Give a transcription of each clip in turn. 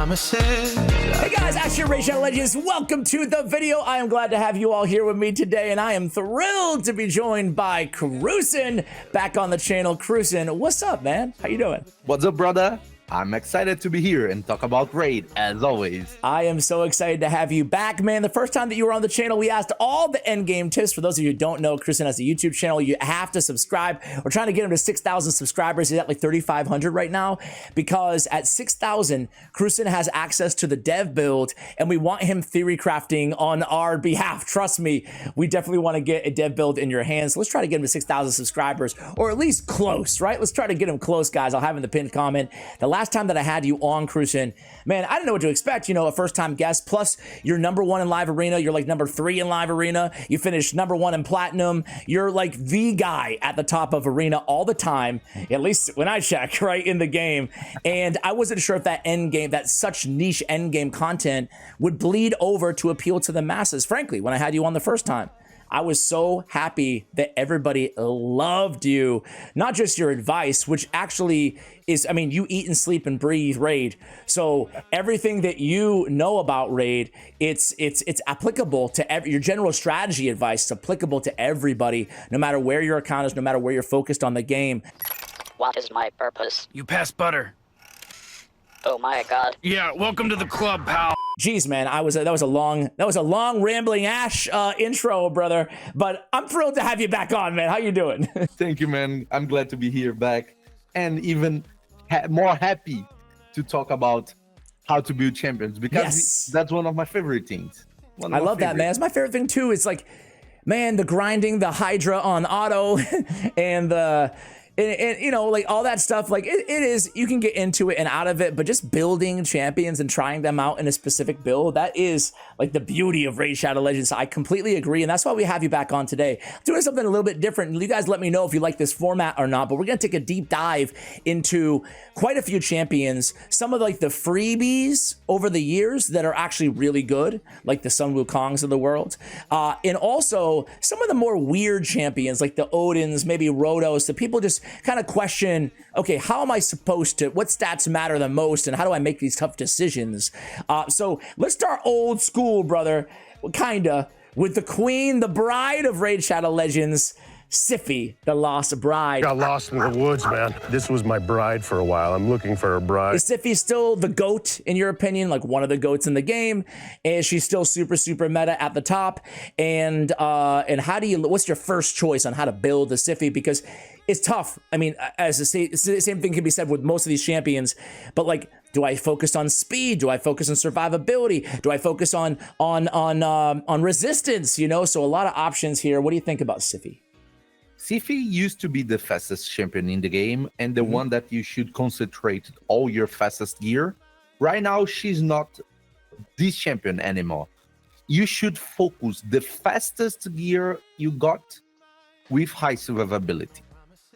promises. Hey guys, Action Raid Shadow Legends, welcome to the video. I am glad to have you all here with me today, and I am thrilled to be joined by KruYsen back on the channel. KruYsen, what's up, man? How you doing? What's up, brother? I'm excited to be here and talk about Raid, as always. I am so excited to have you back, man. The first time that you were on the channel, we asked all the endgame tips. For those of you who don't know, KruYsen has a YouTube channel. You have to subscribe. We're trying to get him to 6,000 subscribers. He's at like 3,500 right now, because at 6,000, KruYsen has access to the dev build, and we want him theory crafting on our behalf. Trust me, we definitely want to get a dev build in your hands. So let's try to get him to 6,000 subscribers, or at least close, right? Let's try to get him close, guys. I'll have in the pinned comment. The last time that I had you on, KruYsen, man, I didn't know what to expect. You know, a first-time guest, plus you're #1 in live arena. You're like #3 in live arena. You finished #1 in platinum. You're like the guy at the top of arena all the time, at least when I check, right, in the game. And I wasn't sure if that end game, that such niche end game content would bleed over to appeal to the masses. Frankly, when I had you on the first time, I was so happy that everybody loved you, not just your advice, which actually is, I mean, you eat and sleep and breathe Raid. So everything that you know about Raid, it's applicable to your general strategy advice. It's applicable to everybody, no matter where your account is, no matter where you're focused on the game. What is my purpose? You passed butter. Oh my god. Yeah, welcome to the club, pal. Jeez, man, that was a long rambling Ash intro, brother. But I'm thrilled to have you back on, man. How you doing? Thank you, man. I'm glad to be here back, and even more happy to talk about how to build champions, because that's one of my favorite things. I love that, man. It's my favorite thing too. It's like, man, the grinding, the Hydra on auto, and the. And you know, like all that stuff, like it is, you can get into it and out of it, but just building champions and trying them out in a specific build, that is like the beauty of Raid Shadow Legends. I completely agree, and that's why we have you back on today. Doing something a little bit different. You guys let me know if you like this format or not, but we're gonna take a deep dive into quite a few champions, some of like the freebies over the years that are actually really good, like the Sun Wukongs of the world, and also some of the more weird champions, like the Odins, maybe Rotos, that people just kind of question, okay, how am I supposed to, what stats matter the most, and how do I make these tough decisions? So let's start old school, brother, kinda, with the queen, the bride of Raid Shadow Legends, Siphi, the lost bride. Got lost in the woods, man. This was my bride for a while. I'm looking for a bride. Is Siphi still the GOAT, in your opinion, like one of the GOATs in the game? Is she still super meta at the top? And how do you, what's your first choice on how to build the Siphi? Because it's tough. I mean, as the same thing can be said with most of these champions, but like, do I focus on speed? Do I focus on survivability? Do I focus on resistance? You know, so a lot of options here. What do you think about Siphi? Siphi used to be the fastest champion in the game, and the one that you should concentrate all your fastest gear. Right now, she's not this champion anymore. You should focus the fastest gear you got with high survivability.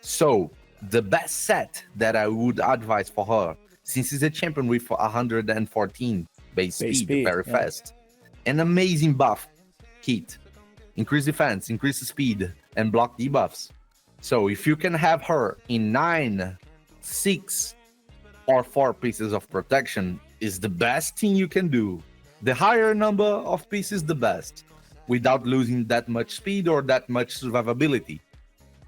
So the best set that I would advise for her, since she's a champion with 114 base speed, very fast, an amazing buff kit, increase defense, increase speed, and block debuffs. So if you can have her in 9, 6, or 4 pieces of protection, is the best thing you can do. The higher number of pieces, the best, without losing that much speed or that much survivability.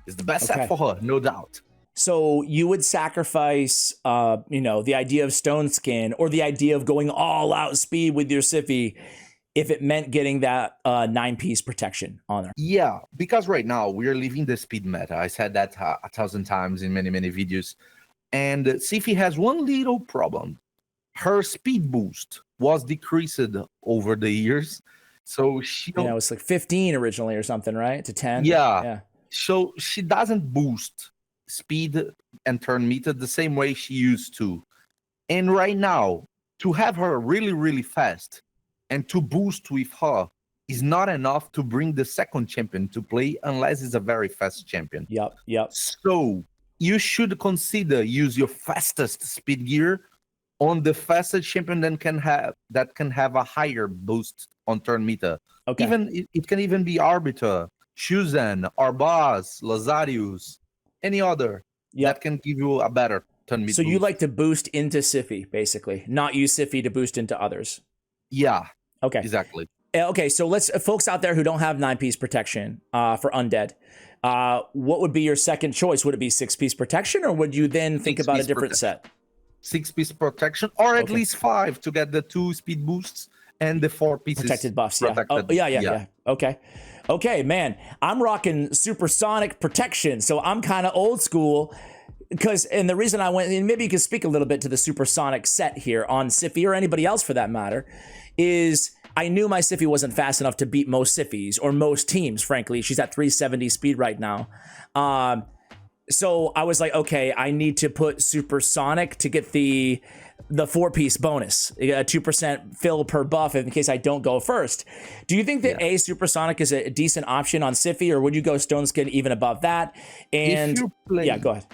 It's the best set for her, no doubt. So you would sacrifice, you know, the idea of Stone Skin or the idea of going all out speed with your Siphi if it meant getting that 9-piece protection on her. Yeah, because right now we're living the speed meta. I said that 1,000 times in many videos. And Siphi has one little problem. Her speed boost was decreased over the years. So she... Yeah, it was like 15 originally or something, right? To 10? Yeah. So she doesn't boost speed and turn meter the same way she used to. And right now, to have her really fast and to boost with her is not enough to bring the second champion to play unless it's a very fast champion. Yep. So you should consider use your fastest speed gear on the fastest champion that can have a higher boost on turn meter. Okay. Even it can even be Arbiter, KruYsen, Armanz, Lazarius, any other that can give you a better turn mid So you boost. like to boost into Siphi, basically, not use Siphi to boost into others. Yeah, Okay. exactly. Okay, so let's folks out there who don't have 9-piece protection for undead. What would be your second choice? Would it be 6-piece protection, or would you then think about a different set? 6-piece protection, or at Okay. least 5 to get the 2 speed boosts and the 4 pieces Protected buffs, yeah. protected. Oh, yeah. Okay, man. I'm rocking supersonic protection, so I'm kind of old school. And the reason I went, and maybe you can speak a little bit to the supersonic set here on Siphi or anybody else for that matter, is I knew my Siphi wasn't fast enough to beat most Siphis or most teams, frankly. She's at 370 speed right now. So I was like, okay, I need to put supersonic to get the 4-piece bonus, a 2% fill per buff in case I don't go first. Do you think that supersonic is a decent option on Siphi, or would you go stone skin even above that? And if you play yeah, go ahead.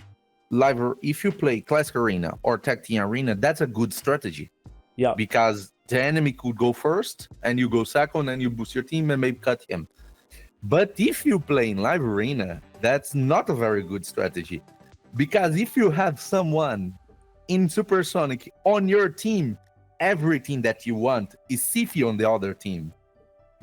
if you play classic arena or tag team arena, that's a good strategy. Yeah, Because the enemy could go first and you go second and you boost your team and maybe cut him. But if you play in live arena, that's not a very good strategy. Because if you have someone in supersonic on your team, everything that you want is Siphi on the other team.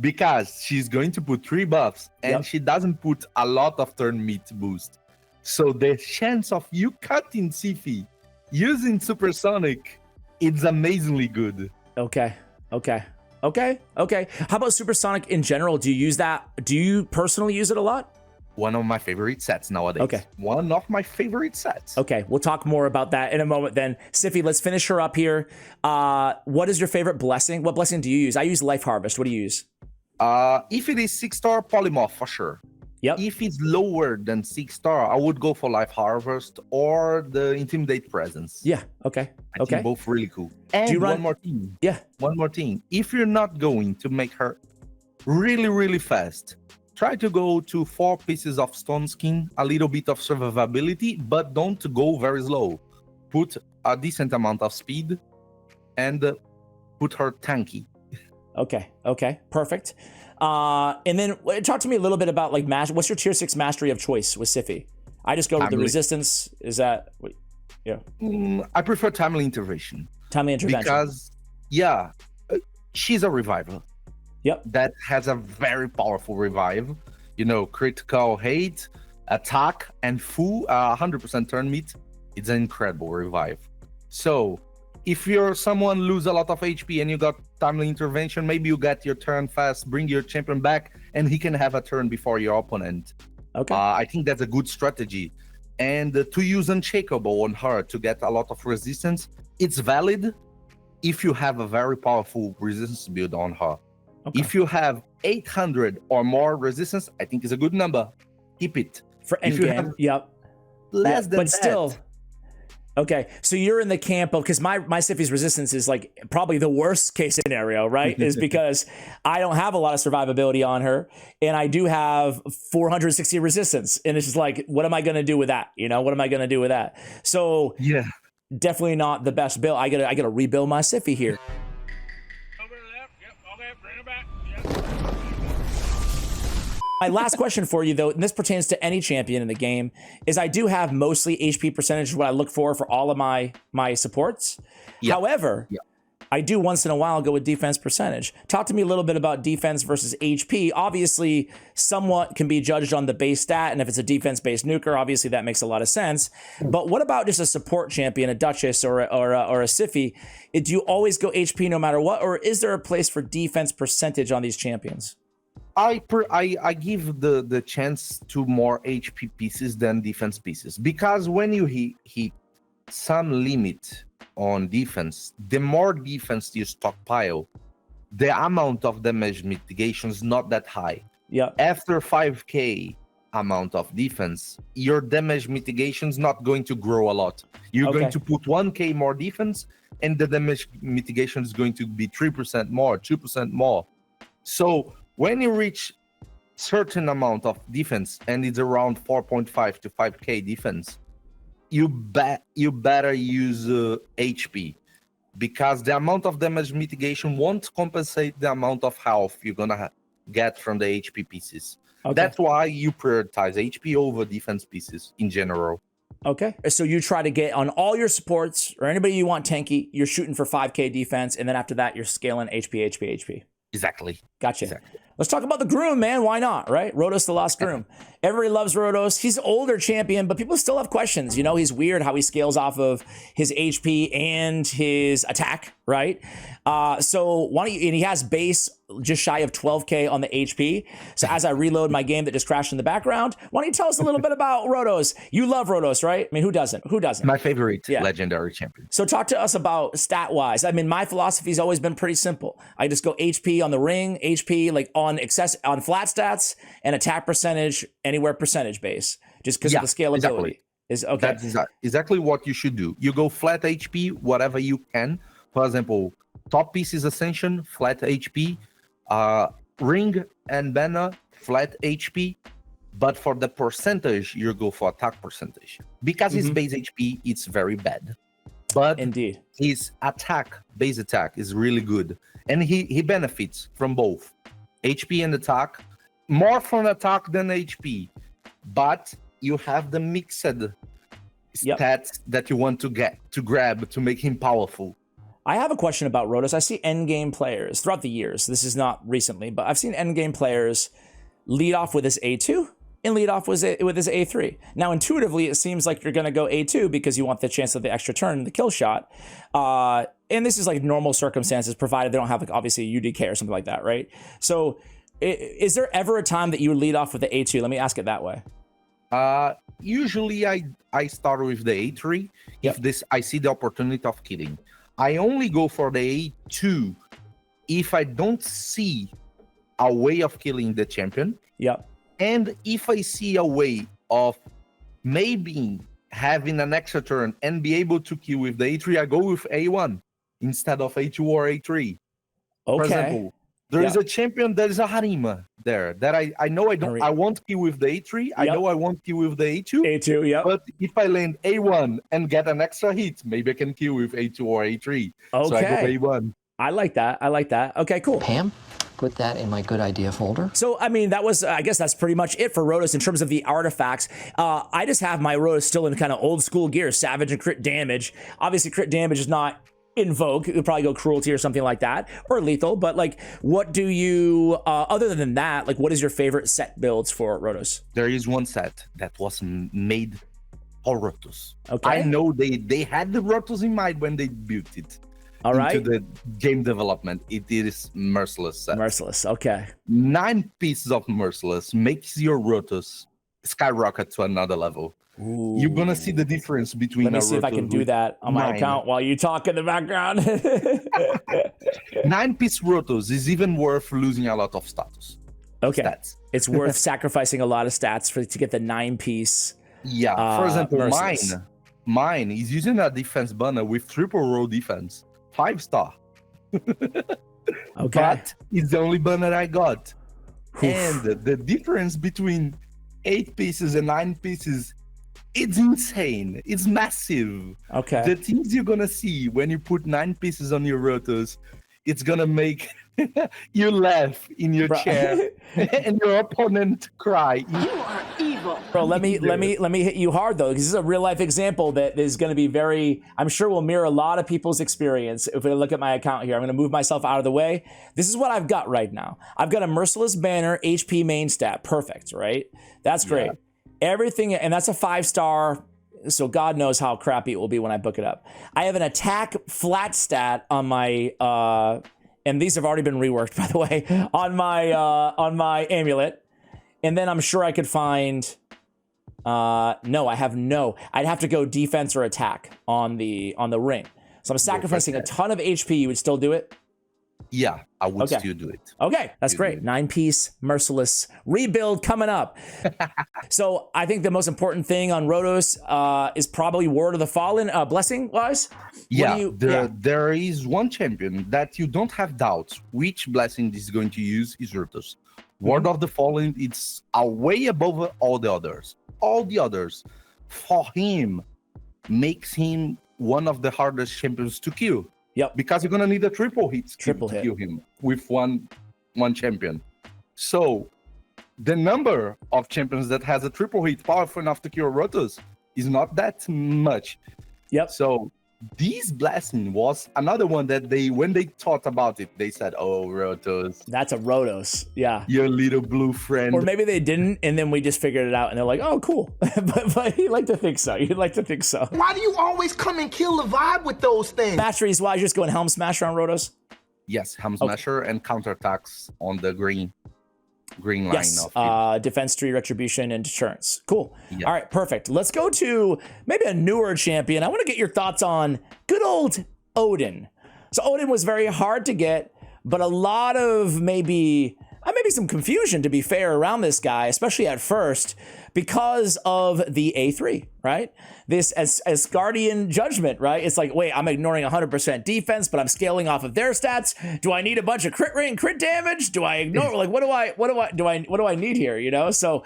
Because she's going to put 3 buffs and she doesn't put a lot of turn mid boost. So the chance of you cutting Siphi using supersonic, it's amazingly good. Okay. How about supersonic in general? Do you use that? Do you personally use it a lot? One of my favorite sets nowadays. Okay. One of my favorite sets. Okay, we'll talk more about that in a moment then. Siphi, let's finish her up here. What is your favorite blessing? What blessing do you use? I use Life Harvest. What do you use? If it is 6-star, Polymorph for sure. Yep. If it's lower than 6-star, I would go for Life Harvest or the Intimidate Presence. Yeah, okay. I think both really cool. And Do you run- one more thing. Yeah. One more thing. If you're not going to make her really, really fast, try to go to 4 pieces of stone skin, a little bit of survivability, but don't go very slow. Put a decent amount of speed and put her tanky. Okay, perfect. And then talk to me a little bit about like what's your tier 6 mastery of choice with Siphi? I just go with the resistance. Is that I prefer timely intervention. Timely intervention. Because she's a revival. Yep. That has a very powerful revive. Critical hate, attack, and full 100% turn meat. It's an incredible revive. So if you're someone lose a lot of HP and you got timely intervention, maybe you get your turn fast, bring your champion back, and he can have a turn before your opponent. Okay. I think that's a good strategy. And to use Unshakable on her to get a lot of resistance, it's valid if you have a very powerful resistance build on her. Okay. If you have 800 or more resistance, I think is a good number. Keep it. For if you endgame, have yep. less than but that, still. Okay, so you're in the camp of, because my Siphi's resistance is like probably the worst case scenario, right? Is because I don't have a lot of survivability on her, and I do have 460 resistance, and it's just like, what am I going to do with that? What am I going to do with that? So yeah, definitely not the best build. I gotta rebuild my Siphi here. Over to the left. Yep. Okay. Bring her back. Yep. My last question for you, though, and this pertains to any champion in the game, is I do have mostly HP percentage, what I look for all of my supports. Yeah. However, I do once in a while go with defense percentage. Talk to me a little bit about defense versus HP. Obviously, somewhat can be judged on the base stat, and if it's a defense-based nuker, obviously that makes a lot of sense. But what about just a support champion, a Duchess or a Siphi? Do you always go HP no matter what, or is there a place for defense percentage on these champions? I give the chance to more HP pieces than defense pieces, because when you hit some limit on defense, the more defense you stockpile, the amount of damage mitigation is not that high. Yeah. After 5k amount of defense, your damage mitigation is not going to grow a lot. You're going to put 1k more defense, and the damage mitigation is going to be 3% more, 2% more. So when you reach certain amount of defense, and it's around 4.5 to 5k defense, you better use HP, because the amount of damage mitigation won't compensate the amount of health you're gonna get from the HP pieces. That's why you prioritize HP over defense pieces in general. Okay. So you try to get on all your supports or anybody you want tanky, you're shooting for 5k defense, and then after that, you're scaling HP. Exactly. Gotcha. Exactly. Let's talk about the groom, man. Why not, right? Rotos, the lost groom. Everybody loves Rotos. He's an older champion, but people still have questions. You know, he's weird how he scales off of his HP and his attack, right? So why don't you, and he has base just shy of 12k on the HP. So as I reload my game that just crashed in the background, why don't you tell us a little bit about Rotos? You love Rotos, right? I mean, who doesn't? Who doesn't? My favorite legendary champion. So talk to us about stat-wise. I mean, my philosophy's always been pretty simple. I just go HP on the ring, HP like on flat stats, and attack percentage anywhere percentage base, just because of the scalability. Exactly. Is okay. That's exactly what you should do. You go flat HP, whatever you can. For example, top piece is Ascension, flat HP. Ring and banner, flat HP. But for the percentage, you go for attack percentage. Because his base HP, it's very bad. But indeed, his base attack is really good. And he benefits from both HP and attack. More from attack than HP. But you have the mixed stats that you want to grab to make him powerful. I have a question about Rotos. I see endgame players throughout the years. This is not recently, but I've seen endgame players lead off with his A2 and lead off with his A3. Now, intuitively, it seems like you're going to go A2 because you want the chance of the extra turn, the kill shot. And this is like normal circumstances, provided they don't have like obviously a UDK or something like that, right? So is there ever a time that you would lead off with the A2? Let me ask it that way. Usually I start with the A3 if I see the opportunity of killing. I only go for the A2 if I don't see a way of killing the champion. Yep. And if I see a way of maybe having an extra turn and be able to kill with the A3, I go with A1 instead of A2 or A3. Okay. For example, there is a champion, there is a Harima there that I know I won't kill with the A3. I know I won't kill with the A2. A2, yeah. But if I land A1 and get an extra hit, maybe I can kill with A2 or A3. Okay. So I go A1. I like that. Okay, cool. Pam, put that in my good idea folder. So, I mean, I guess that's pretty much it for Rotos in terms of the artifacts. I just have my Rotos still in kind of old school gear, Savage and Crit Damage. Obviously, Crit Damage is not in vogue. It would probably go Cruelty or something like that, or Lethal. But like, what do you, other than that, like what is your favorite set builds for Rotos? There is one set that was made for Rotos. Okay. I know they had the Rotos in mind when they built it. All right. Into the game development. It is Merciless set. Merciless, okay. 9 pieces of Merciless makes your Rotos skyrocket to another level. Ooh. You're gonna see the difference between. Let me see if I can do that on my account while you talk in the background. 9-piece Rotos is even worth losing a lot of status. Okay, stats. It's worth sacrificing a lot of stats to get the 9-piece. Yeah, for example, Merciless. mine is using a defense banner with triple row defense, 5-star. Okay, but it's the only banner I got. Oof. And the difference between 8 pieces and 9 pieces, it's insane. It's massive. Okay. The things you're gonna see when you put 9 pieces on your Rotos, it's gonna make you laugh in your chair and your opponent cry. You are evil. Bro, let me hit you hard though, because this is a real life example that is going to be very, I'm sure will mirror a lot of people's experience. If we look at my account here, I'm going to move myself out of the way. This is what I've got right now. I've got a Merciless banner, HP main stat, perfect, right? That's great. Yeah. Everything, and that's a 5-star. So God knows how crappy it will be when I book it up. I have an attack flat stat on my, and these have already been reworked, by the way, on my amulet. And then I'm sure I could find, no, I have no. I'd have to go defense or attack on the ring. So I'm sacrificing a ton of HP. You would still do it? Yeah, I would still do it. Okay, that's great. 9-piece Merciless rebuild coming up. So I think the most important thing on Rotos is probably Word of the Fallen, blessing-wise. Yeah, there is one champion that you don't have doubts which blessing this is going to use is Rotos. Word of the Fallen, it's a way above all the others. All the others, for him, makes him one of the hardest champions to kill. Yep. Because you're gonna need a triple hit to kill him with one champion. So the number of champions that has a triple hit powerful enough to kill Rotos It's not that much. Yep. So this blessing was another one that when they thought about it, they said, "Oh, Rotos, That's a Rotos. Yeah. your little blue friend." Or maybe they didn't, and then we just figured it out, and they're like, "Oh, cool." but you'd like to think so. You'd like to think so. Why do you always come and kill the vibe with those things? Masteries wise, just going Helm Smasher on Rotos. Yes, Helm Smasher and counterattacks on the green line Yes, of defense tree, retribution, and deterrence. Cool. Yeah. All right, perfect. Let's go to maybe a newer champion. I want to get your thoughts on good old Odin. So Odin was very hard to get, but a lot of maybe some confusion, to be fair, around this guy, especially at first, because of the A3, right? This as Guardian Judgment, right? It's like, wait, I'm ignoring 100% defense, but I'm scaling off of their stats. Do I need a bunch of crit rate and crit damage? Do I ignore, like, what do I need here? You know? So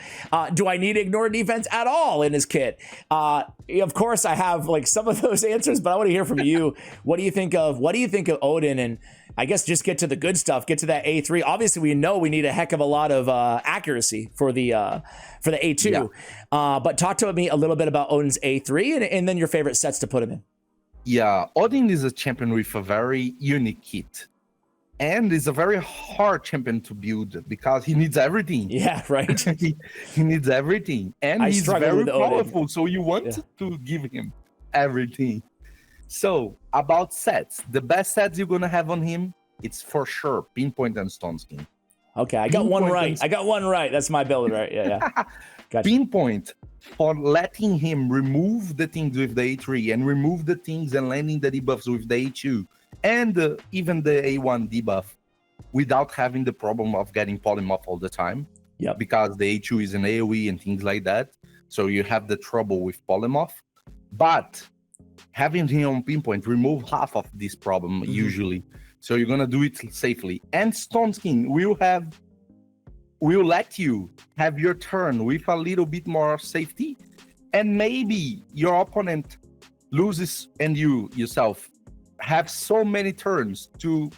do I need to ignore defense at all in his kit? Of course I have like some of those answers, but I want to hear from you. What do you think of Odin? And I guess just get to the good stuff, get to that A3. Obviously, we know we need a heck of a lot of accuracy for the A2. Yeah. But talk to me a little bit about Odin's A3 and then your favorite sets to put him in. Yeah, Odin is a champion with a very unique kit. And is a very hard champion to build because he needs everything. Yeah, right. he needs everything. And he's very powerful, so you want to give him everything. So, about sets, the best sets you're going to have on him, it's for sure Pinpoint and Stone Skin. Okay, I got one right. That's my build, right? Yeah. Gotcha. Pinpoint for letting him remove the things with the A3 and remove the things and landing the debuffs with the A2 and even the A1 debuff without having the problem of getting polymorph all the time. Yep. Because the A2 is an AoE and things like that. So you have the trouble with polymorph. But having him on Pinpoint remove half of this problem usually. So you're gonna do it safely. And Stone Skin will let you have your turn with a little bit more safety, and maybe your opponent loses and you yourself have so many turns to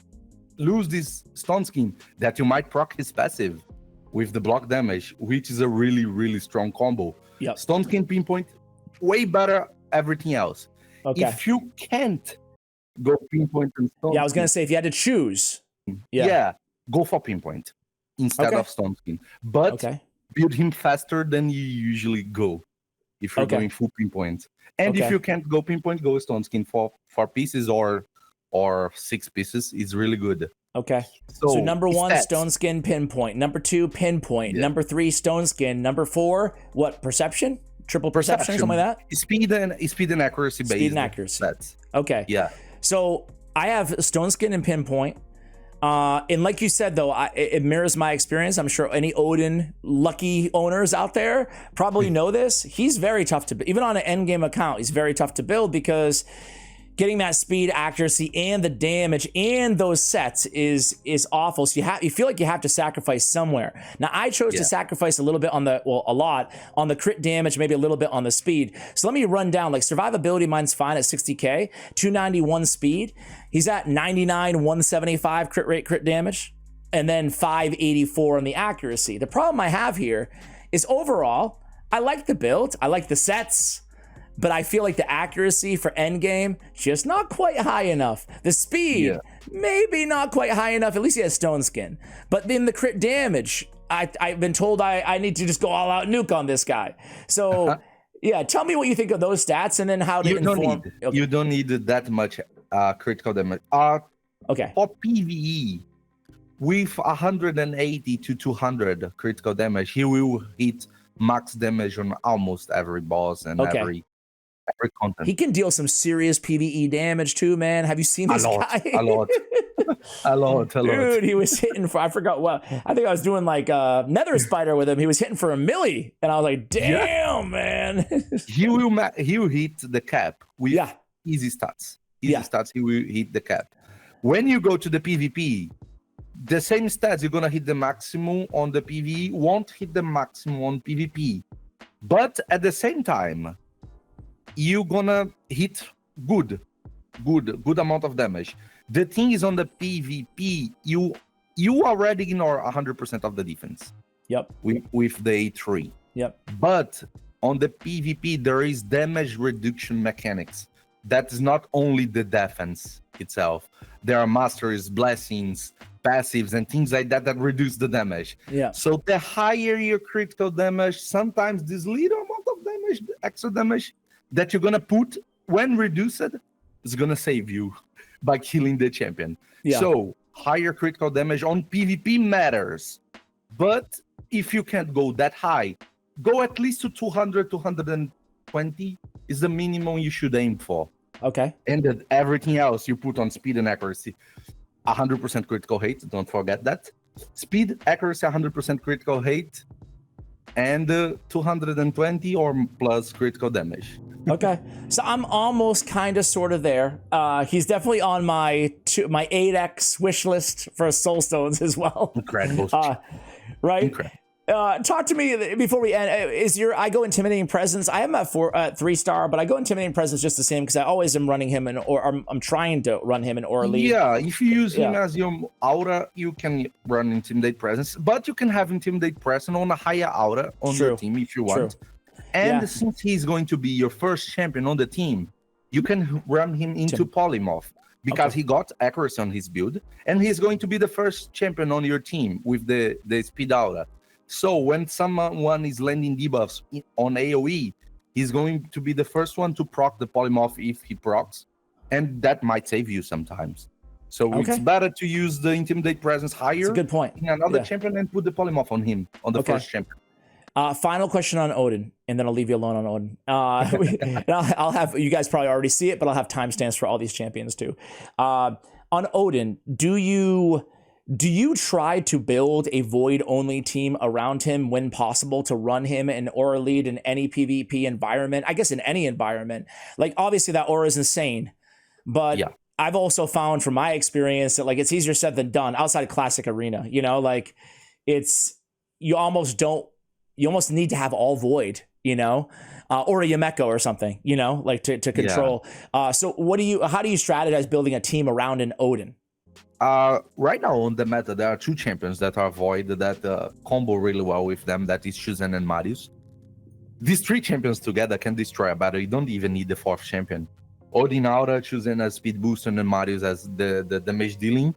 lose this Stone Skin that you might proc his passive with the block damage, which is a really, really strong combo. Yep. Stone Skin Pinpoint, way better everything else. Okay. If you can't go Pinpoint and Stone I was going to say, if you had to choose. Go for Pinpoint instead of Stone Skin. But build him faster than you usually go if you're going full Pinpoint. And if you can't go Pinpoint, go Stone Skin for 4 pieces or 6 pieces. It's really good. Okay. So number 1, Stone Skin, Pinpoint. Number 2, Pinpoint. Number 3, Stone Skin. Number 4, what? Perception? Triple perception, something like that? Speed and accuracy based. Speed and accuracy. Sets. Okay. Yeah. So I have Stone Skin and Pinpoint. And like you said, though, it mirrors my experience. I'm sure any Odin lucky owners out there probably know this. He's very tough to build. Even on an endgame account, he's very tough to build because getting that speed, accuracy, and the damage and those sets is awful. So you feel like you have to sacrifice somewhere. Now I chose to sacrifice a little bit on a lot on the crit damage, maybe a little bit on the speed. So let me run down. Like survivability, mine's fine at 60k, 291 speed. He's at 99, 175 crit rate, crit damage, and then 584 on the accuracy. The problem I have here is overall, I like the build, I like the sets, but I feel like the accuracy for endgame, just not quite high enough. The speed, maybe not quite high enough. At least he has Stone Skin. But then the crit damage, I've been told I need to just go all out nuke on this guy. So tell me what you think of those stats and then how to inform. You don't need that much critical damage. For PvE, with 180 to 200 critical damage, he will hit max damage on almost every boss and every content. He can deal some serious PvE damage too, man. Have you seen this guy? A lot. Dude, he was hitting for, I forgot what. I think I was doing like Nether Spider with him. He was hitting for a milli. And I was like, damn, man. He will hit the cap with easy stats. Stats, he will hit the cap. When you go to the PvP, the same stats, you're going to hit the maximum on the PvE, won't hit the maximum on PvP. But at the same time, you're gonna hit good amount of damage. The thing is on the PvP, you already ignore 100% of the defense. Yep. With the A3. Yep. But on the PvP, there is damage reduction mechanics. That is not only the defense itself. There are masters, blessings, passives, and things like that that reduce the damage. Yeah. So the higher your critical damage, sometimes this little amount of damage, extra damage that you're gonna put when reduced is gonna save you by killing the champion. Yeah. So higher critical damage on PvP matters. But if you can't go that high, go at least to 200, 220 is the minimum you should aim for. Okay. And then everything else you put on speed and accuracy. 100% critical hit, don't forget that. Speed, accuracy, 100% critical hit, and 220 or plus critical damage. Okay, so I'm almost kind of sort of there. He's definitely on my 8x wish list for soul stones as well. Incredible. Right? Incredible. Talk to me before we end. I go intimidating presence. I am at 3-star, but I go intimidating presence just the same because I always am running him I'm trying to run him in Aura Lead. Yeah, if you use him as your aura, you can run intimidate presence, but you can have intimidate presence on a higher aura on your team if you want. And since he's going to be your first champion on the team, you can run him into polymorph because he got accuracy on his build, and he's going to be the first champion on your team with the speed aura. So when someone is landing debuffs on AoE, he's going to be the first one to proc the polymorph if he procs, and that might save you sometimes. So it's better to use the intimidate presence higher. That's a good point. In another champion and put the polymorph on him on the first champion. Final question on Odin, and then I'll leave you alone on Odin. I'll have, you guys probably already see it, but I'll have timestamps for all these champions too. On Odin, do you try to build a void only team around him when possible to run him in aura lead in any PvP environment? I guess in any environment. Like obviously that aura is insane, but I've also found from my experience that like it's easier said than done outside of classic arena. You know, like you almost need to have all void, you know, or a Yumeko or something, you know, like to control. So how do you strategize building a team around an Odin? Right now on the meta, there are two champions that are void that combo really well with them. That is KruYsen and Marius. These three champions together can destroy a battle. You don't even need the fourth champion. Odin Aura, KruYsen as speed booster, and Marius as the damage dealing.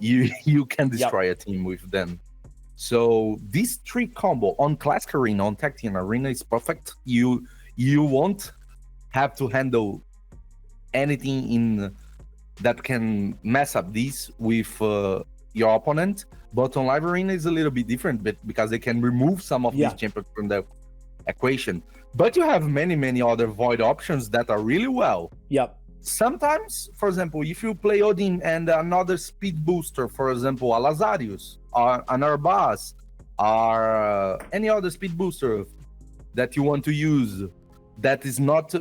You can destroy a team with them. So this three combo on classic arena, on tag team arena is perfect. You won't have to handle anything in that can mess up this with your opponent. But on live arena is a little bit different, because they can remove some of these champions from the equation. But you have many other void options that are really well. Sometimes, for example, if you play Odin and another speed booster, for example, a Lazarius or an Armanz or any other speed booster that you want to use that is not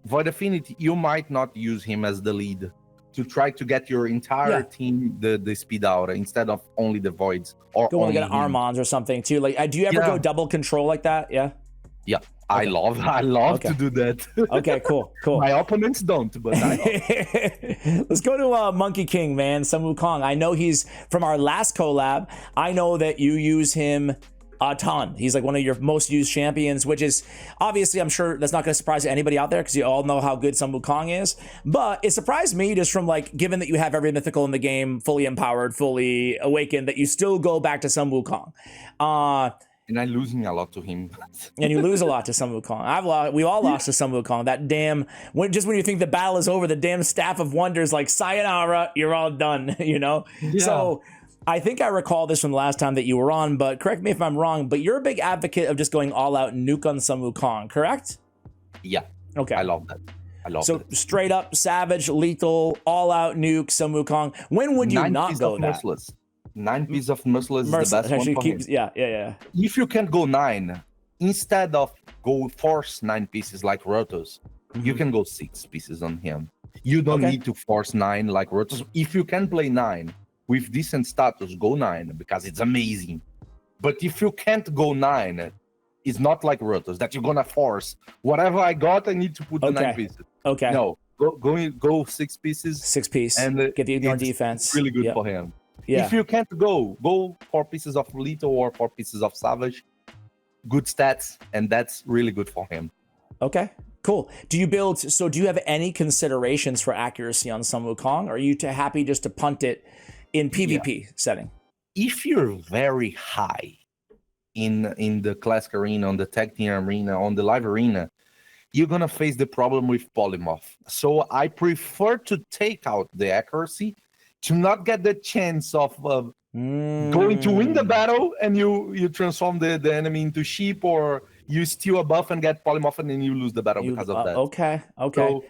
void affinity, you might not use him as the lead to try to get your entire team the speed aura instead of only the voids. Or go and get an Armanz or something too. Like, do you ever go double control like that? Yeah. I love to do that. Okay, cool. My opponents don't, but I love. Let's go to Monkey King, man. Wukong. I know he's from our last collab. I know that you use him a ton. He's like one of your most used champions, which is obviously, I'm sure that's not going to surprise anybody out there because you all know how good Wukong is. But it surprised me just from like, given that you have every mythical in the game, fully empowered, fully awakened, that you still go back to Wukong. And I'm losing a lot to him. And you lose a lot to Wukong. We all lost to Wukong. That damn, when you think the battle is over, the damn staff of wonders like sayonara, you're all done, you know? So I think I recall this from the last time that you were on, but correct me if I'm wrong, but you're a big advocate of just going all out nuke on Wukong, correct? Yeah. Okay. I love that. So straight up savage, lethal, all out nuke Wukong. When would you not go that? Merciless. 9 pieces of Merciless is the best one for him. Yeah. If you can go 9, instead of go force 9 pieces like Rotos, you can go 6 pieces on him. You don't need to force 9 like Rotos. If you can play 9 with decent status, go 9 because it's amazing. But if you can't go 9, it's not like Rotos that you're gonna force whatever I got. I need to put the 9 pieces. No, go 6 pieces. 6 piece and get the ignore defense. Really good for him. Yeah. If you can't go 4 pieces of lethal or 4 pieces of savage. good stats, and that's really good for him. Okay, cool. Do you have any considerations for accuracy on some Wukong? Or are you happy just to punt it in PvP setting? If you're very high in the classic arena, on the tag team arena, on the live arena, you're gonna face the problem with polymorph. So I prefer to take out the accuracy to not get the chance of going to win the battle and you transform the enemy into sheep, or you steal a buff and get polymorph and then you lose the battle because of that. Okay. So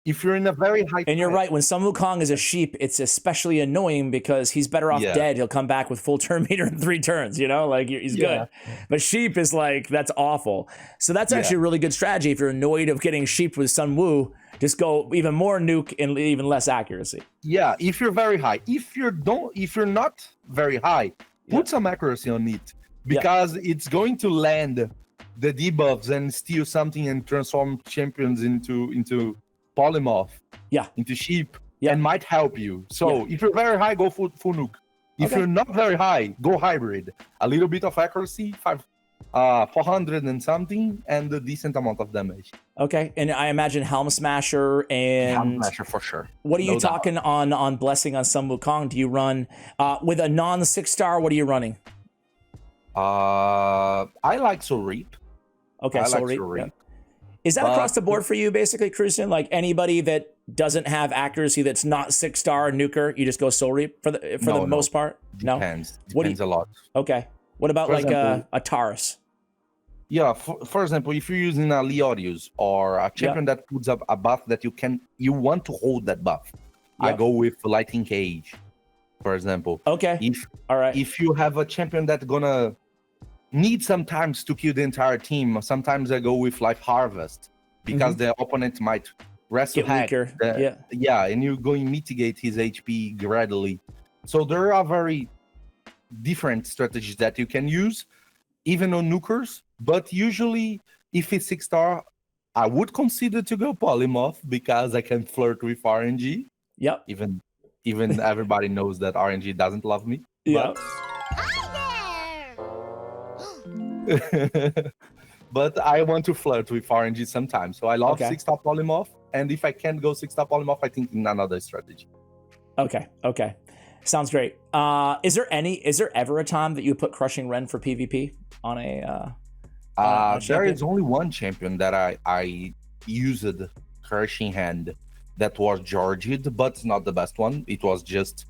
if you're in a very high and you're right, when Sun Wukong is a sheep, it's especially annoying because he's better off dead. He'll come back with full turn meter in 3 turns, you know, like he's good. But sheep is like, that's awful. So that's actually a really good strategy. If you're annoyed of getting sheep with Sun Wu, just go even more nuke and even less accuracy. Yeah, if you're very high. If you're not very high, put some accuracy on it, because it's going to land the debuffs and steal something and transform champions into polymorph, into sheep, and might help you. So if you're very high, go full nuke. If you're not very high, go hybrid. A little bit of accuracy, 400 and something, and a decent amount of damage. Okay, and I imagine Helm Smasher and Helm Smasher for sure. What are you talking on Blessing on some Wukong? Do you run with a non 6-star? What are you running? I like Soul Reap. Okay, Soul Reap. Is that across the board for you, basically, KruYsen? Like anybody that doesn't have accuracy that's not 6-star nuker, you just go Soul Reap for the most part? Depends. No? Depends a lot. Okay. What about a Taurus? Yeah, for example, if you're using a Leodius or a champion that puts up a buff that you want to hold that buff, I go with Lightning Cage, for example. Okay. If you have a champion that's gonna need sometimes to kill the entire team, sometimes I go with Life Harvest, because the opponent might wrestle hack. And you're going to mitigate his HP gradually. So there are very different strategies that you can use, even on nukers. But usually, if it's 6-star, I would consider to go polymorph, because I can flirt with RNG. Yep. Even everybody knows that RNG doesn't love me. Yeah. But I want to flirt with RNG sometimes. So I love 6-star polymorph. And if I can't go 6-star polymorph, I think in another strategy. Okay. Sounds great. Is there ever a time that you put Crushing Ren for PvP on a there is only one champion that I used Crushing Hand that was Georgid, but it's not the best one. It was just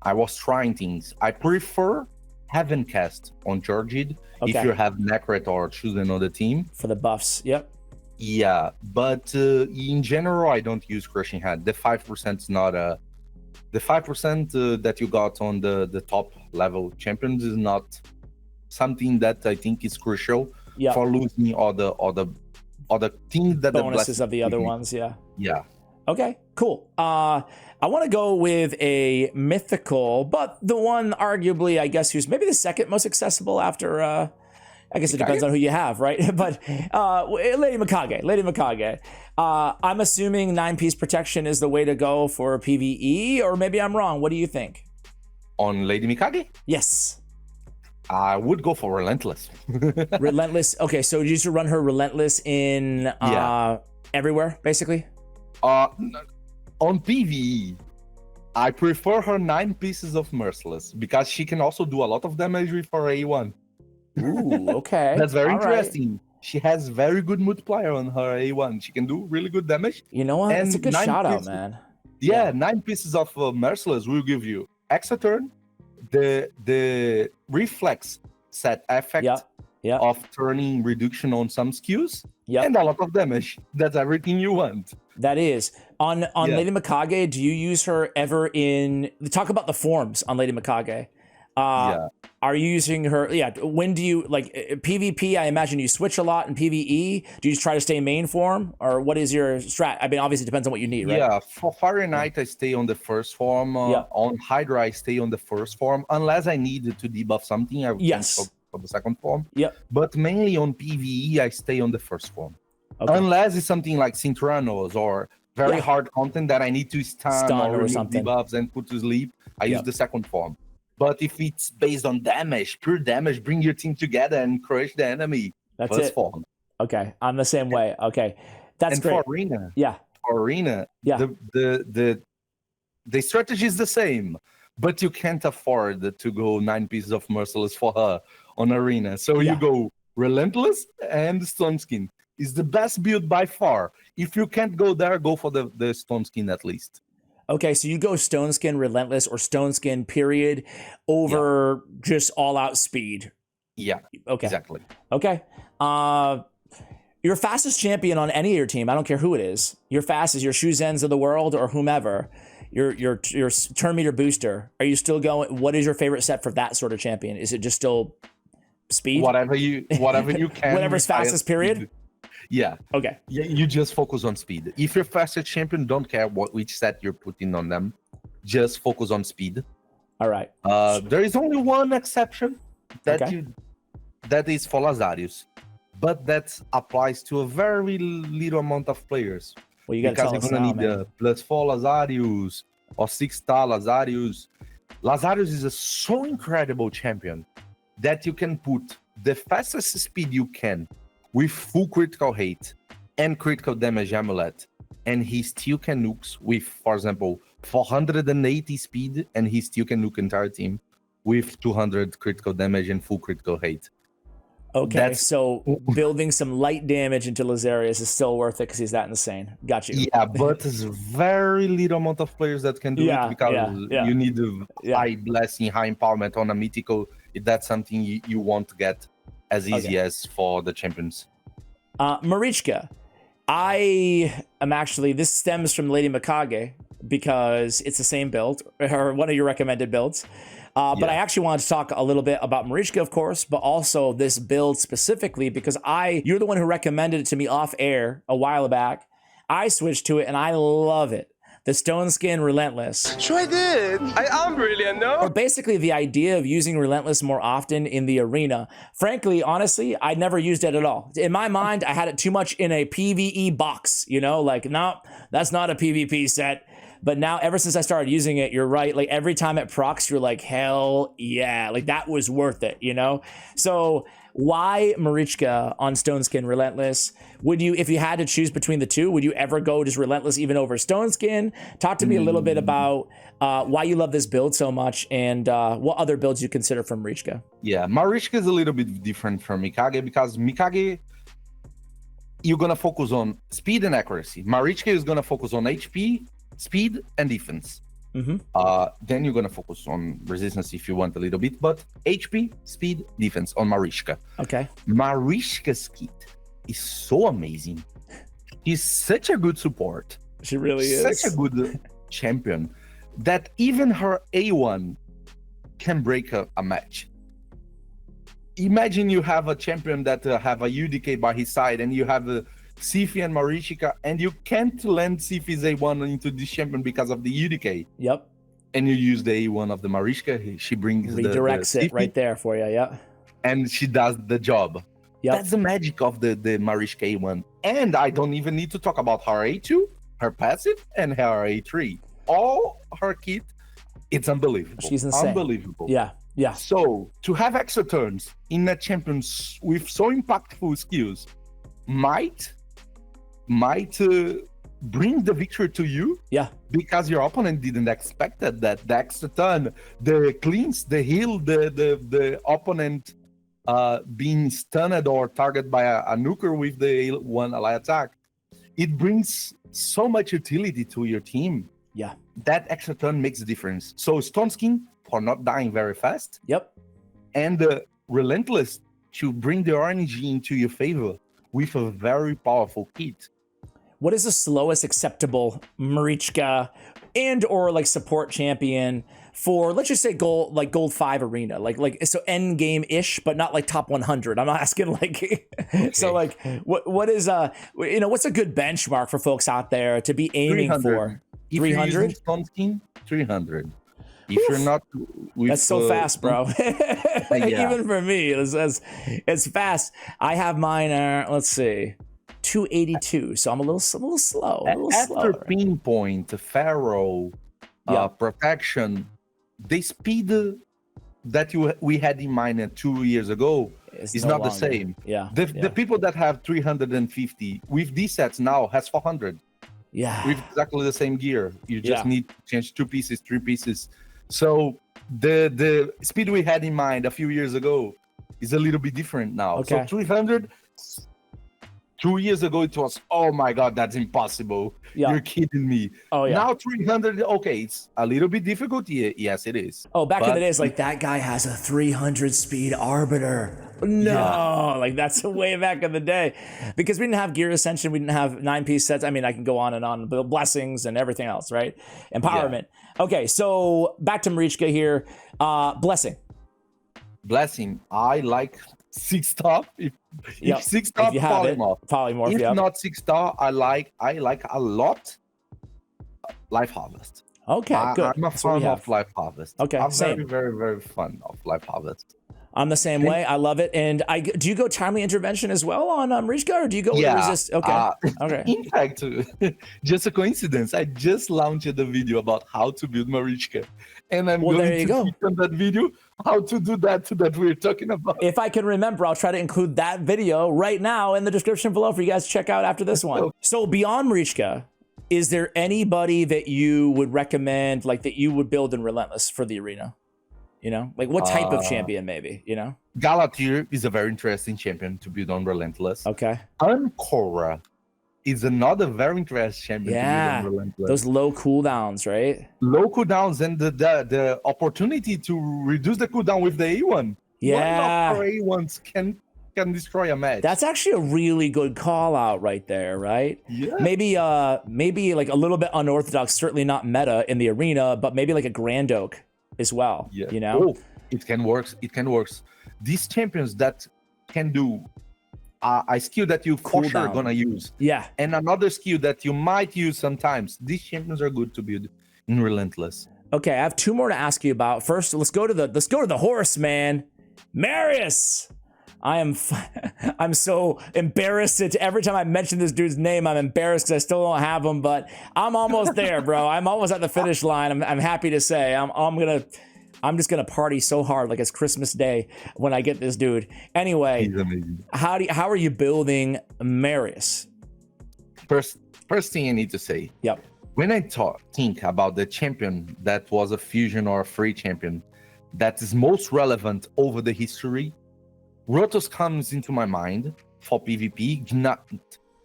I was trying things. I prefer Heaven Cast on Georgid if you have Necret or choose another team for the buffs. Yep. Yeah, but in general, I don't use Crushing Hand. The 5% is not the 5% that you got on the top level champions is not something that I think is crucial for losing all the things that bonuses the of the other ones. Yeah. Okay, cool. I want to go with a mythical, but the one arguably, I guess, who's maybe the second most accessible after. I guess it depends on who you have, right? But Lady Mikage. I'm assuming 9-piece protection is the way to go for PvE, or maybe I'm wrong. What do you think? On Lady Mikage? Yes. I would go for Relentless. Relentless. Okay, so you used to run her Relentless in everywhere, basically? On PvE, I prefer her 9 pieces of Merciless, because she can also do a lot of damage with her A1. Ooh, okay. That's very interesting. She has very good multiplier on her A1. She can do really good damage. You know what? That's a good shout out, man. Yeah, 9 pieces of Merciless will give you extra turn, the reflex set effect of turning reduction on some skills, and a lot of damage. That's everything you want. That is. On Lady Mikage, do you use her ever in... Talk about the forms on Lady Mikage. Are you using her? When do you like PvP? I imagine you switch a lot in PvE. Do you just try to stay main form, or what is your strat? I mean, obviously it depends on what you need, right? Yeah, for Fire Knight, I stay on the first form. On Hydra, I stay on the first form, unless I need to debuff something. I would for the second form. But mainly on PvE, I stay on the first form, unless it's something like Synchronos or very hard content that I need to stun or something, debuffs and put to sleep. I use the second form. But if it's based on damage, pure damage, bring your team together and crush the enemy. That's plus it. 400. Okay, I'm the same way. Okay, that's And great. for arena, Yeah, Yeah. the strategy is the same, but you can't afford to go 9 pieces of merciless for her on arena. So Yeah. you go relentless and stone skin. Is the best build by far. If you can't go there, go for the stone skin at least. Okay, so you go Stone Skin Relentless or Stone Skin period over just all out speed. Yeah, Okay. exactly. Okay. Your fastest champion on any of your team, I don't care who it is. Your fastest, your KruYsens of the world or whomever, your turn meter booster. Are you still going? What is your favorite set for that sort of champion? Is it just still speed? Whatever you can. Whatever's with highest fastest period? speed. Yeah. Okay. Yeah, you just focus on speed. If you're fastest champion, don't care which set you're putting on them. Just focus on speed. All right. There is only one exception that Okay. that is for Lazarius, but that applies to a very little amount of players. Well, you got to Because tell you're us gonna now, need man. a +4 Lazarius or 6-star Lazarius. Lazarius is a so incredible champion that you can put the fastest speed you can with full critical hate and critical damage amulet, and he still can nukes with, for example, 480 speed, and he still can nuke entire team with 200 critical damage and full critical hate. Okay, That's- so building some light damage into Lazarius is still worth it because he's that insane. Got you. Yeah, but it's very little amount of players that can do Yeah, it because yeah. you need a Yeah. high blessing, high empowerment on a mythical. That's something you won't get as easy Okay. as for the champions. Marichka, I am actually, this stems from Lady Mikage because it's the same build, or one of your recommended builds. But Yeah. I actually wanted to talk a little bit about Marichka, of course, but also this build specifically because you're the one who recommended it to me off air a while back. I switched to it and I love it. The Stone Skin Relentless. Sure I did. I'm brilliant, no? Or basically the idea of using Relentless more often in the arena. Frankly, honestly, I never used it at all. In my mind, I had it too much in a PvE box, like, no, that's not a PvP set. But now, ever since I started using it, you're right. Like every time it procs, you're like, hell yeah. Like that was worth it, So why Marichka on Stone Skin Relentless? Would you, if you had to choose between the two, would you ever go just Relentless even over Stone Skin? Talk to me a little bit about why you love this build so much and what other builds you consider from Marichka. Yeah, Marichka is a little bit different from Mikage because Mikage, you're gonna focus on speed and accuracy. Marichka is gonna focus on HP, speed, and defense. Mm-hmm. Then you're gonna focus on resistance if you want a little bit, but HP, speed, defense on Marichka. Okay. Marichka's kit is so amazing. He's such a good support, She really is. such a good champion that even her A1 can break a match. Imagine you have a champion that have a UDK by his side, and you have Siphi and Marichka, and you can't land Siphi's A1 into this champion because of the UDK. Yep. And you use the A1 of the Marichka, she brings Redirects the it right there for you. Yeah. and she does the job. Yep. That's the magic of the Marichka A1. And I don't even need to talk about her A2, her passive, and her A3. All her kit, it's unbelievable. She's insane. Unbelievable. Yeah. Yeah. So to have extra turns in a champion with so impactful skills might bring the victory to you. Yeah. Because your opponent didn't expect that the extra turn, the cleans, the heal, the opponent being stunned or targeted by a nuker with the one ally attack. It brings so much utility to your team. Yeah. That extra turn makes a difference. So Stone Skin for not dying very fast, Yep. and Relentless to bring the RNG into your favor with a very powerful kit. What is the slowest acceptable Marichka and or like support champion for, let's just say gold 5 arena, like so end game ish, but not like top 100. I'm not asking like so like what is what's a good benchmark for folks out there to be aiming 300. for? If you're 300? using Stone Skin, 300. If you're not with, That's so fast, bro. Yeah. Even for me, it's fast. I have mine. Let's see, 282. So I'm a little slow. After slower. pinpoint, Pharaoh, Yeah. protection, the speed that we had in mind 2 years ago It's It's no not the longer. same. Yeah. The people that have 350 with these sets now has 400 Yeah. with exactly the same gear. You just Yeah. need to change 2 pieces, 3 pieces. So the speed we had in mind a few years ago is a little bit different now. Okay. So 300, 2 years ago it was, oh my god, that's impossible. Yeah. You're kidding me. Oh, yeah. Now 300, okay, it's a little bit difficult. Yes, it is. Oh, back in But- the days, like that guy has a 300 speed arbiter. No, Yeah. like that's way back in the day, because we didn't have Gear Ascension, we didn't have 9-piece sets. I mean, I can go on and on, but blessings and everything else, right? Empowerment. Okay, so back to Marichka here. Blessing. Blessing, I like 6-star. If Yep. 6-star, If you have it, polymorph. polymorph. If Yep. not 6-star, I like a lot Life Harvest. Okay, good. I'm a That's what we fan have. of Life Harvest. Okay, I'm same. very, very, very fun of Life Harvest. I'm the same way. I love it. And do you go timely intervention as well on Marichka, or do you go with Yeah, resist? Okay. Okay. In fact, just a coincidence, I just launched a video about how to build Marichka. And I'm Well, going there you to go. teach on that video how to do that we're talking about. If I can remember, I'll try to include that video right now in the description below for you guys to check out after this one. So beyond Marichka, is there anybody that you would recommend, like that you would build in Relentless for the arena? You know, like what type of champion maybe, you know? Galatir is a very interesting champion to build on Relentless. Okay. Ancora is another very interesting champion Yeah. to build on Relentless. Those low cooldowns, right? Low cooldowns and the opportunity to reduce the cooldown with the A1. Yeah. One of our A1s can destroy a match. That's actually a really good call out right there, right? Yeah. Maybe like a little bit unorthodox, certainly not meta in the arena, but maybe like a Grand Oak as well. Yeah. You know? Oh, it can work. It can work. These champions that can do a skill that you for sure Cooldown. gonna use, Yeah. and another skill that you might use sometimes. These champions are good to build in Relentless. Okay, I have 2 more to ask you about. First, let's go to the horse, man. Marius. I'm so embarrassed. Every time I mention this dude's name, I'm embarrassed because I still don't have him, but I'm almost there, bro. I'm almost at the finish line. I'm happy to say I'm just gonna party so hard like it's Christmas Day when I get this dude. Anyway, He's amazing. how are you building Marius? First thing I need to say, Yep. when I think about the champion that was a fusion or a free champion that is most relevant over the history, Rotos comes into my mind for PvP, Gnat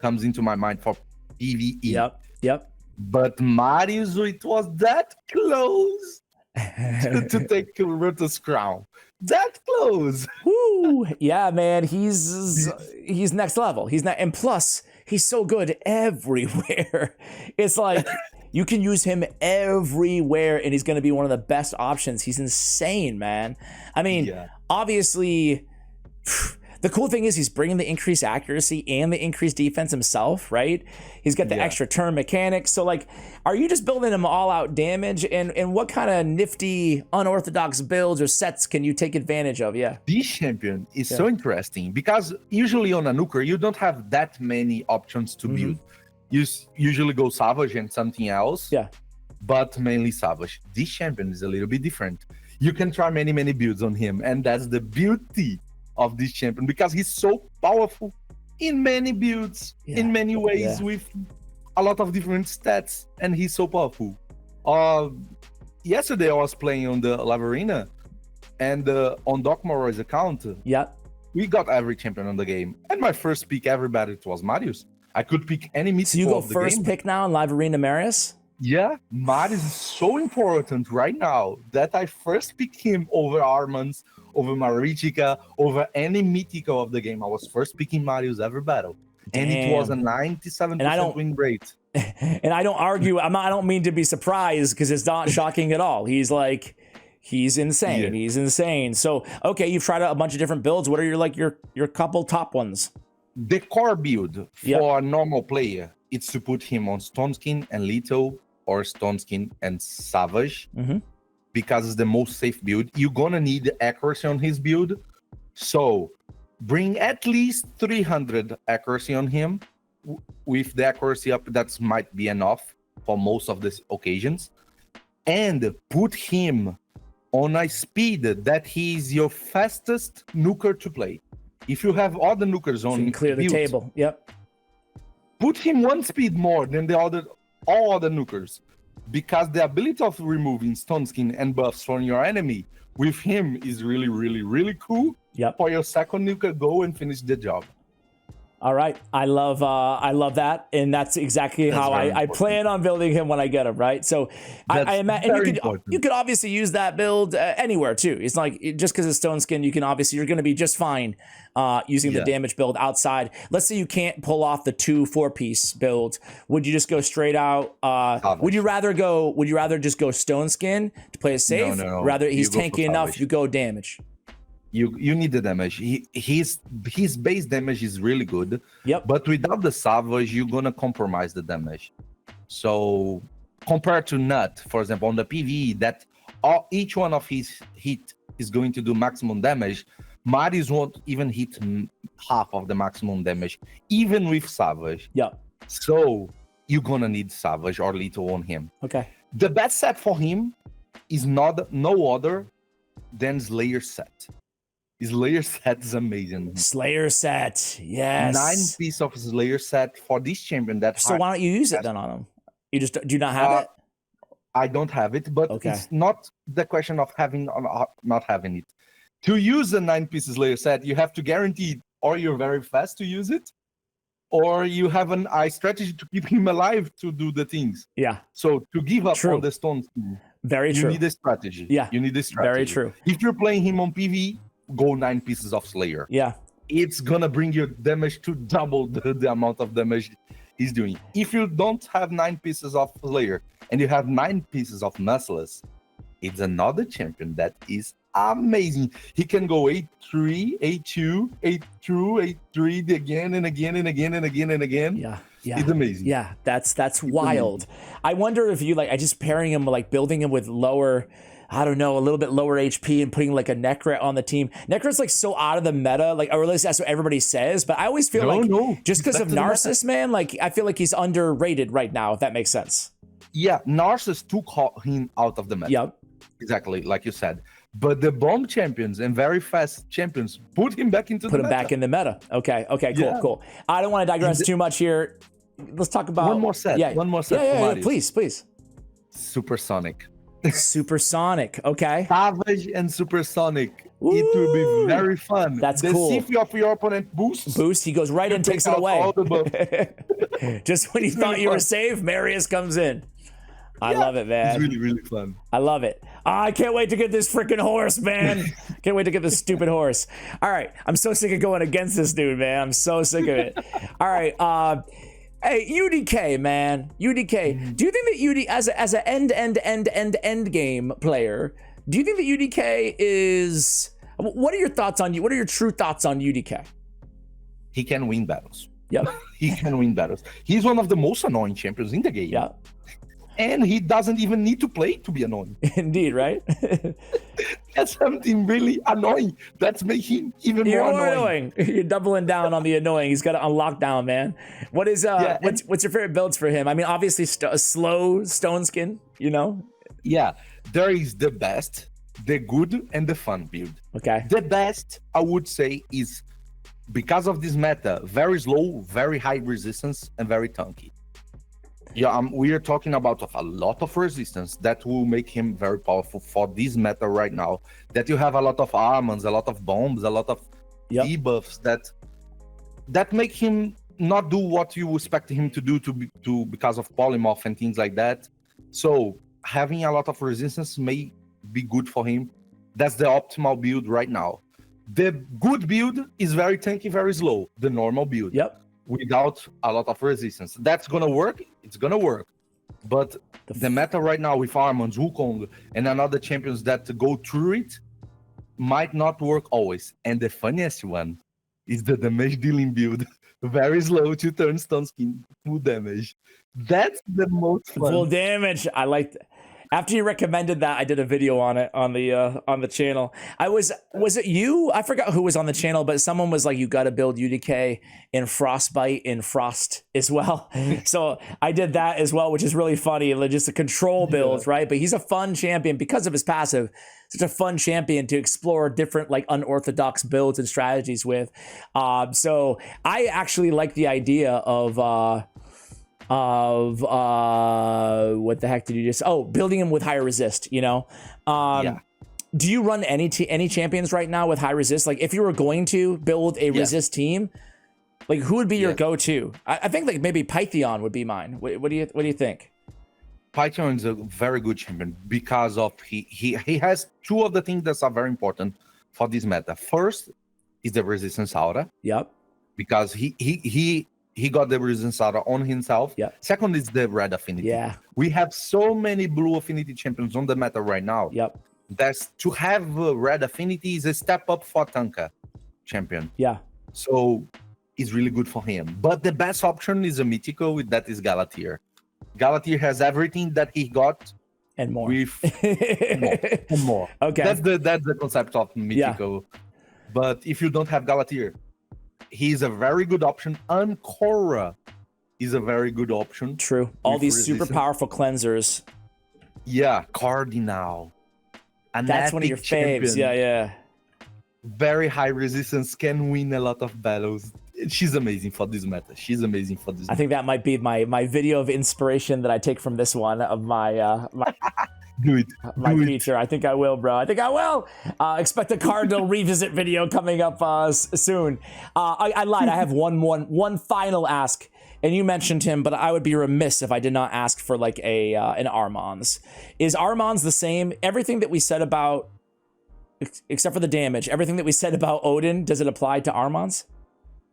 comes into my mind for PvE. Yep. But Marius, it was that close to take Rotos' crown. That close. Woo! Yeah, man, he's next level. He's not, and plus he's so good everywhere. It's like you can use him everywhere, and he's going to be one of the best options. He's insane, man. I mean, Yeah. obviously, the cool thing is he's bringing the increased accuracy and the increased defense himself, right? He's got the Yeah. extra turn mechanics. So, like, are you just building him all out damage? And what kind of nifty, unorthodox builds or sets can you take advantage of? Yeah. This champion is so interesting because usually on a nuker, you don't have that many options to build. You usually go Savage and something else. Yeah. But mainly Savage. This champion is a little bit different. You can try many builds on him, and that's the beauty of this champion because he's so powerful in many builds, in many ways, with a lot of different stats, and he's so powerful. Yesterday I was playing on the Live Arena, and on Doc Morroy's account, we got every champion on the game, and my first pick everybody it was Marius. I could pick any mythical. So you go of the first game. pick now in Live Arena Marius? Yeah, Marius is so important right now that I first picked him over Armanz, over Marichka, over any mythical of the game. I was first picking Marius every battle. And it was a 97% win rate. And I don't argue. I don't mean to be surprised because it's not shocking at all. He's insane. Yeah. He's insane. So, okay, you've tried out a bunch of different builds. What are your couple top ones? The core build for a normal player, it's to put him on Stone Skin and Lethal or Stone Skin and Savage because it's the most safe build. You're gonna need accuracy on his build. So bring at least 300 accuracy on him. With the accuracy up, that might be enough for most of these occasions. And put him on a speed that he is your fastest nuker to play. If you have all the nukers So on, you can clear the built, table. Yep. put him one speed more than all other nukers, because the ability of removing stone skin and buffs from your enemy with him is really, really, really cool. Yep. For your second nuker, go and finish the job. All right, I love that, and that's exactly how I plan on building him when I get him. Right, so I imagine you could obviously use that build anywhere too. It's like just because it's stone skin, you're going to be just fine using the damage build outside. Let's say you can't pull off the 2 4-piece build. Would you just go straight out? Would you rather just go stone skin to play it safe? No. Rather, he's tanky enough. You go damage. You need the damage. His base damage is really good. Yep. But without the Savage, you're gonna compromise the damage. So compared to Nut, for example, on the PvE, that each one of his hit is going to do maximum damage. Marius won't even hit half of the maximum damage, even with Savage. Yep. So you're gonna need Savage or Lethal on him. Okay. The best set for him is no other than Slayer set. His Slayer set is amazing. Slayer set, yes. 9 piece of Slayer set for this champion. So why don't you use it then on him? You just do you not have it? I don't have it, but it's not the question of having or not having it. To use a 9 piece Slayer set, you have to guarantee or you're very fast to use it, or you have a strategy to keep him alive to do the things. Yeah. So to give up on the stone, you need a strategy. Yeah. You need a strategy. Very true. If you're playing him on PvE, go 9 pieces of Slayer. Yeah. It's gonna bring your damage to double the amount of damage he's doing. If you don't have 9 pieces of Slayer and you have 9 pieces of Merciless, it's another champion that is amazing. He can go 8-3, 8-2, 8-2, 8-3 again and again and again and again and again. Yeah. It's amazing. Yeah, that's wild. I wonder if you I just pairing him building him with lower, I don't know, a little bit lower HP and putting a Necra on the team. Necra's so out of the meta, or at least that's what everybody says. But I always feel just because of Narcissus, man, I feel like he's underrated right now, if that makes sense. Yeah, Narcissus took him out of the meta. Yep. Exactly, like you said. But the bomb champions and very fast champions put him back into the meta. Put him back in the meta. Okay, cool. I don't want to digress too much here. Let's talk about one more set. Yeah, please. Supersonic. Supersonic. Okay. Savage and Supersonic. Ooh, it will be very fun. That's cool. The Siphi of your opponent boosts. He goes right in, takes it away. Just when you thought you were safe, Marius comes in. I love it, man. It's really, really fun. I love it. I can't wait to get this freaking horse, man. Can't wait to get this stupid horse. All right. I'm so sick of going against this dude, man. I'm so sick of it. All right. Hey, UDK, man. UDK. Do you think that as an end game player, do you think that UDK is... What are your thoughts on you? What are your true thoughts on UDK? He can win battles. Yep. He can win battles. He's one of the most annoying champions in the game. Yeah. And he doesn't even need to play to be annoying. Indeed, right? That's something really annoying. That's making him even more annoying. You're doubling down on the annoying. He's got it on lockdown, man. What is what's your favorite builds for him? I mean, obviously slow stone skin, you know? Yeah, there is the best, the good, and the fun build. Okay. The best, I would say, is because of this meta, very slow, very high resistance, and very tanky. Yeah, we are talking about a lot of resistance that will make him very powerful for this meta right now. That you have a lot of Armanz, a lot of bombs, a lot of debuffs that make him not do what you expect him to do because of polymorph and things like that. So having a lot of resistance may be good for him. That's the optimal build right now. The good build is very tanky, very slow. The normal build. Yep. Without a lot of resistance. That's gonna work, it's gonna work. But the meta right now with Armanz, Wukong, and another champions that go through it might not work always. And the funniest one is the damage dealing build. Very slow to turn stone skin full damage. That's the most fun. Full damage. I like that. After you recommended that, I did a video on it on the channel. Was it you? I forgot who was on the channel, but someone was like, you got to build UDK in Frostbite in Frost as well. So I did that as well, which is really funny. Like just a control build, right? But he's a fun champion because of his passive. Such a fun champion to explore different like unorthodox builds and strategies with. So I actually like the idea of what the heck did you just, building him with higher resist, you know? Do you run any champions right now with high resist? Like if you were going to build a resist team, like who would be your go-to? I think like maybe Pythion would be mine. What do you think? Python is a very good champion because of he has two of the things that are very important for this meta. First is the resistance aura. Yep. Because he got the resistance aura on himself. Yep. Second is the red affinity. Yeah. We have so many blue affinity champions on the meta right now. Yep. That's to have red affinity is a step up for Tanka champion. Yeah. So it's really good for him. But the best option is a mythical, that is Galatir. Galatir has everything that he got and more. With more and more. Okay. That's the concept of mythical. Yeah. But if you don't have Galatir, he's a very good option. And Korra is a very good option. True. All these super powerful cleansers. Yeah, Cardinal. That's one of your faves. Yeah. Very high resistance, can win a lot of battles. She's amazing for this meta. I think that might be my video of inspiration that I take from this one of my feature. I think I will, bro. I think I will. Expect a Cardinal revisit video coming up soon. I lied. I have one final ask, and you mentioned him, but I would be remiss if I did not ask for like an Armanz. Is Armanz the same? Everything that we said about, except for the damage, everything that we said about Odin, does it apply to Armanz?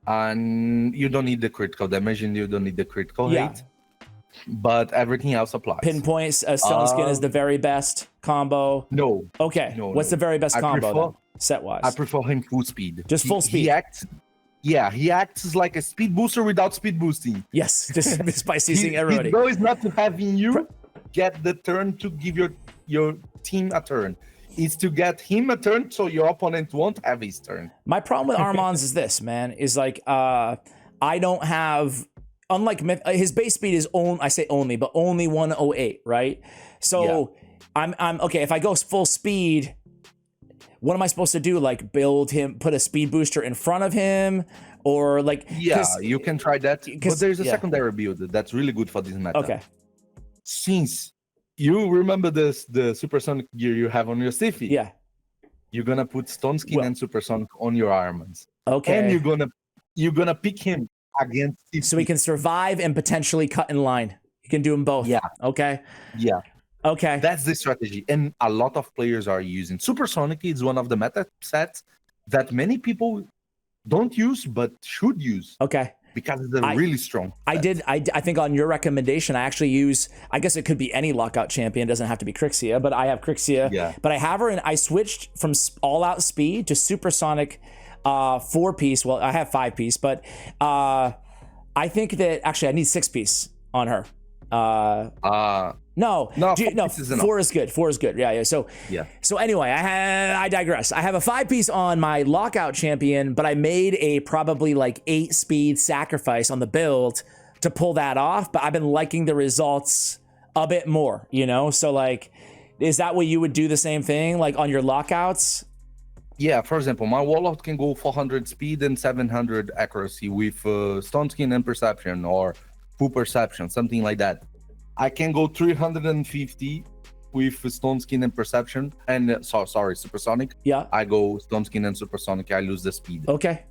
And you don't need the critical damage, and you don't need the critical hate. But everything else applies. Pinpoints, Stone Skin is the very best combo. No. Okay. What's the very best combo set-wise? I prefer him full speed. Just full speed. He acts like a speed booster without speed boosting. Yes, just by seizing everybody. His goal is not to having you get the turn to give your team a turn. Is to get him a turn so your opponent won't have his turn. My problem with Armanz is this, man, is like I don't have, unlike his base speed is only 108, right? So I'm okay, if I go full speed, what am I supposed to do? Like build him, put a speed booster in front of him, or like you can try that. But there's a secondary build that's really good for this meta. Okay. Since you remember the supersonic gear you have on your Siphi. Yeah. You're gonna put Stone Skin and supersonic on your Armanz. Okay. And you're gonna pick him against Siphi. So he can survive and potentially cut in line. You can do them both. Yeah. Okay. Yeah. Okay. That's the strategy. And a lot of players are using. Supersonic is one of the meta sets that many people don't use but should use. Okay. Because it's really strong. I think on your recommendation, I actually use, I guess it could be any lockout champion. It doesn't have to be Crixia, but I have Crixia. Yeah. But I have her, and I switched from all out speed to supersonic 4-piece. Well, I have 5-piece, but I think that actually I need 6-piece on her. No, 4 is good. 4 is good. Yeah. So anyway, I digress. I have a 5-piece on my lockout champion, but I made a probably like 8-speed sacrifice on the build to pull that off. But I've been liking the results a bit more, you know? So like, is that what you would do the same thing like on your lockouts? Yeah, for example, my Warlord can go 400 speed and 700 accuracy with Stone Skin and Perception or Full Perception, something like that. I can go 350 with Stone Skin and Perception, and Supersonic. Yeah. I go Stone Skin and Supersonic, I lose the speed. Okay.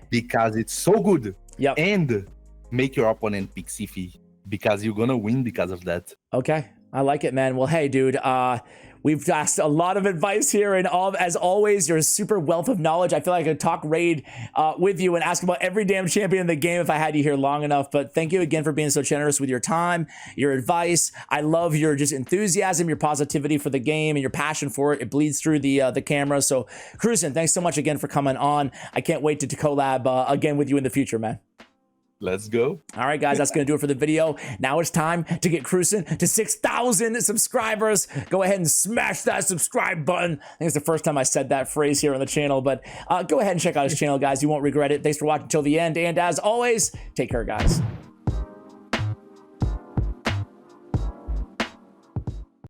Because it's so good. Yep. And make your opponent pick Siphi, because you're gonna win because of that. Okay. I like it, man. Well, hey, dude, we've asked a lot of advice here, and as always, you're a super wealth of knowledge. I feel like I could talk raid with you and ask about every damn champion in the game if I had you here long enough. But thank you again for being so generous with your time, your advice. I love your just enthusiasm, your positivity for the game, and your passion for it. It bleeds through the camera. So, KruYsen, thanks so much again for coming on. I can't wait to collab again with you in the future, man. Let's go. All right, guys, that's going to do it for the video. Now it's time to get KruYsen to 6,000 subscribers. Go ahead and smash that subscribe button. I think it's the first time I said that phrase here on the channel, but go ahead and check out his channel, guys. You won't regret it. Thanks for watching till the end. And as always, take care, guys.